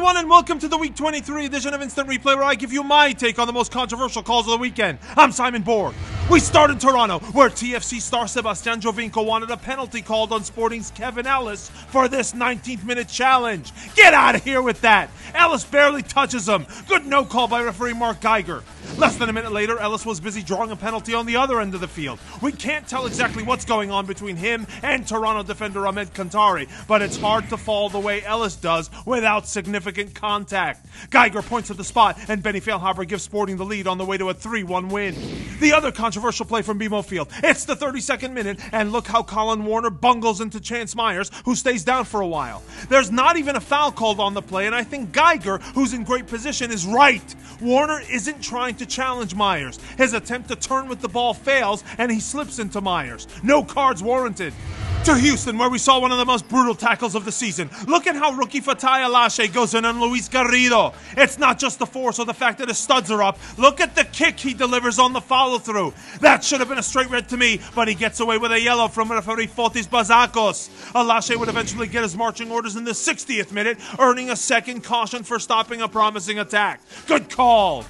everyone, and welcome to the Week 23 edition of Instant Replay, where I give you my take on the most controversial calls of the weekend. I'm Simon Borg. We start in Toronto, where TFC star Sebastian Jovinko wanted a penalty called on Sporting's Kevin Ellis for this 19th-minute challenge. Get out of here with that! Ellis barely touches him. Good no call by referee Mark Geiger. Less than a minute later, Ellis was busy drawing a penalty on the other end of the field. We can't tell exactly what's going on between him and Toronto defender Ahmed Kantari, but it's hard to fall the way Ellis does without significant contact. Geiger points at the spot, and Benny Feilhaber gives Sporting the lead on the way to a 3-1 win. The other controversial play from BMO Field. It's the 32nd minute, and look how Colin Warner bungles into Chance Myers, who stays down for a while. There's not even a foul called on the play, and I think Geiger, who's in great position, is right. Warner isn't trying to challenge Myers. His attempt to turn with the ball fails, and he slips into Myers. No cards warranted. To Houston, where we saw one of the most brutal tackles of the season. Look at how rookie Fatai Alashe goes in on Luis Garrido. It's not just the force or the fact that his studs are up. Look at the kick he delivers on the follow-through. That should have been a straight red to me, but he gets away with a yellow from referee Fotis Bazakos. Alashe would eventually get his marching orders in the 60th minute, earning a second caution for stopping a promising attack. Good call.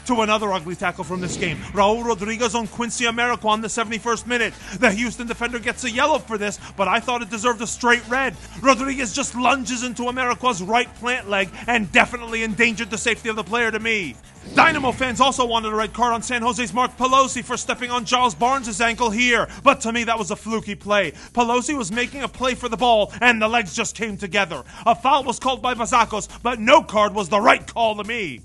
To another ugly tackle from this game. Raul Rodriguez on Quincy Amarikwa in the 71st minute. The Houston defender gets a yellow for this, but I thought it deserved a straight red. Rodriguez just lunges into Amarikwa's right plant leg and definitely endangered the safety of the player to me. Dynamo fans also wanted a red card on San Jose's Mark Pelosi for stepping on Giles Barnes' ankle here, but to me that was a fluky play. Pelosi was making a play for the ball, and the legs just came together. A foul was called by Bazakos, but no card was the right call to me.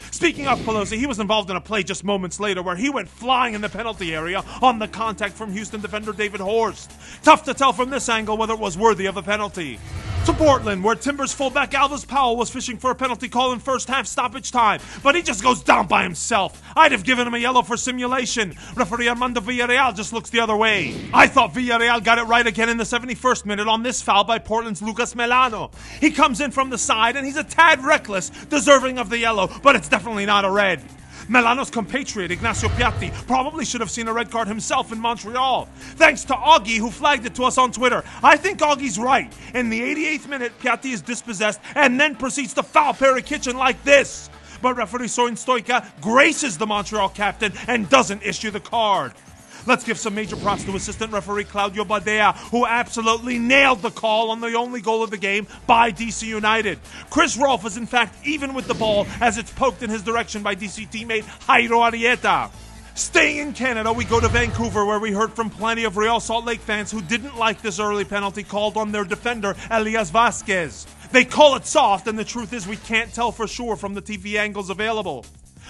Speaking of Pelosi, he was involved in a play just moments later where he went flying in the penalty area on the contact from Houston defender David Horst. Tough to tell from this angle whether it was worthy of a penalty. To Portland, where Timbers fullback Alvis Powell was fishing for a penalty call in first half stoppage time, but he just goes down by himself. I'd have given him a yellow for simulation. Referee Armando Villarreal just looks the other way. I thought Villarreal got it right again in the 71st minute on this foul by Portland's Lucas Melano. He comes in from the side and he's a tad reckless, deserving of the yellow, but it's definitely not a red. Melano's compatriot, Ignacio Piatti, probably should have seen a red card himself in Montreal. Thanks to Augie, who flagged it to us on Twitter. I think Augie's right. In the 88th minute, Piatti is dispossessed and then proceeds to foul Perry Kitchen like this. But referee Sorin Stoica graces the Montreal captain and doesn't issue the card. Let's give some major props to assistant referee Claudio Badea, who absolutely nailed the call on the only goal of the game by DC United. Chris Rolfe is in fact even with the ball as it's poked in his direction by DC teammate Jairo Arrieta. Staying in Canada, we go to Vancouver, where we heard from plenty of Real Salt Lake fans who didn't like this early penalty called on their defender, Elias Vasquez. They call it soft, and the truth is we can't tell for sure from the TV angles available.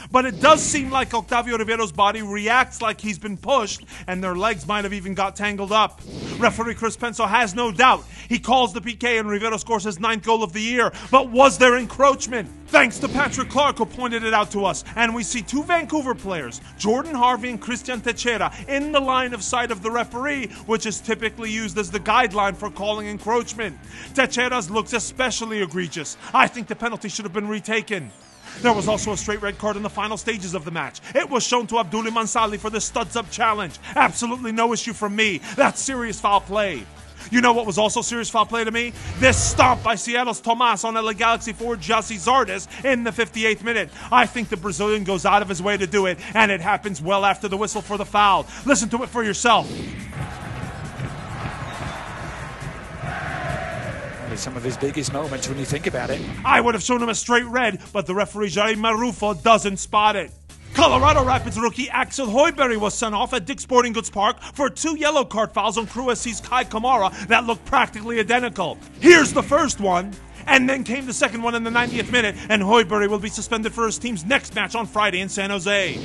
But it does seem like Octavio Rivero's body reacts like he's been pushed, and their legs might have even got tangled up. Referee Chris Penso has no doubt. He calls the PK and Rivero scores his 9th goal of the year. But was there encroachment? Thanks to Patrick Clark, who pointed it out to us. And we see two Vancouver players, Jordan Harvey and Christian Techera, in the line of sight of the referee, which is typically used as the guideline for calling encroachment. Techera's looks especially egregious. I think the penalty should have been retaken. There was also a straight red card in the final stages of the match. It was shown to Abdoulaye Mansali for the studs-up challenge. Absolutely no issue from me. That's serious foul play. You know what was also serious foul play to me? This stomp by Seattle's Tomas on LA Galaxy forward Jasi Zardes in the 58th minute. I think the Brazilian goes out of his way to do it, and it happens well after the whistle for the foul. Listen to it for yourself. Some of his biggest moments when you think about it. I would have shown him a straight red, but the referee Jair Marufo doesn't spot it. Colorado Rapids rookie Axel Højbjerg was sent off at Dick's Sporting Goods Park for 2 yellow card fouls on Crew SC's Kai Kamara that looked practically identical. Here's the first one, and then came the second one in the 90th minute, and Højbjerg will be suspended for his team's next match on Friday in San Jose.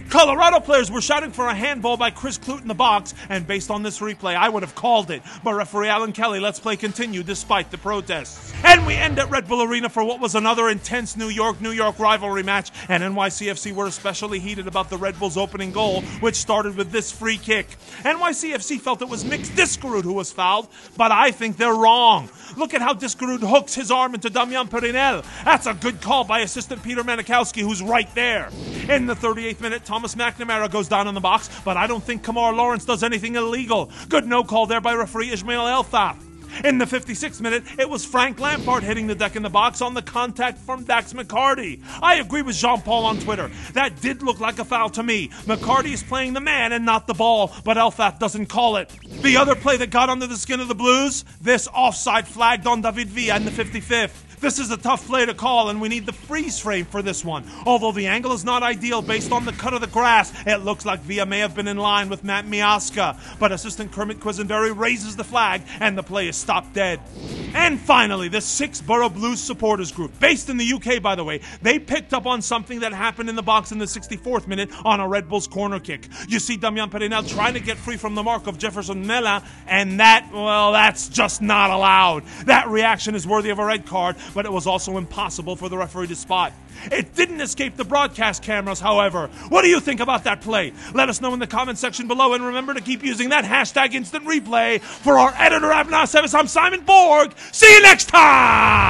Colorado players were shouting for a handball by Chris Clute in the box, and based on this replay, I would have called it. But referee Alan Kelly lets play continue despite the protests. And we end at Red Bull Arena for what was another intense New York rivalry match, and NYCFC were especially heated about the Red Bulls' opening goal, which started with this free kick. NYCFC felt it was Mix Diskerud who was fouled, but I think they're wrong. Look at how Diskerud hooks his arm into Damian Perinel. That's a good call by assistant Peter Manikowski, who's right there. In the 38th minute, Thomas McNamara goes down in the box, but I don't think Kamar Lawrence does anything illegal. Good no call there by referee Ismail Elthaf. In the 56th minute, it was Frank Lampard hitting the deck in the box on the contact from Dax McCarty. I agree with Jean-Paul on Twitter. That did look like a foul to me. McCarty is playing the man and not the ball, but Elfat doesn't call it. The other play that got under the skin of the Blues, this offside flagged on David Villa in the 55th. This is a tough play to call, and we need the freeze frame for this one. Although the angle is not ideal based on the cut of the grass, it looks like Villa may have been in line with Matt Miazga. But assistant Kermit Quisenberry raises the flag, and the play is stopped dead. And finally, the Six-Borough Blues supporters group, based in the UK, by the way, they picked up on something that happened in the box in the 64th minute on a Red Bulls corner kick. You see Damian Perenel trying to get free from the mark of Jefferson Mella, and that's just not allowed. That reaction is worthy of a red card, but it was also impossible for the referee to spot. It didn't escape the broadcast cameras, however. What do you think about that play? Let us know in the comment section below, and remember to keep using that hashtag instant replay. For our editor, Abner Sevis, I'm Simon Borg. See you next time!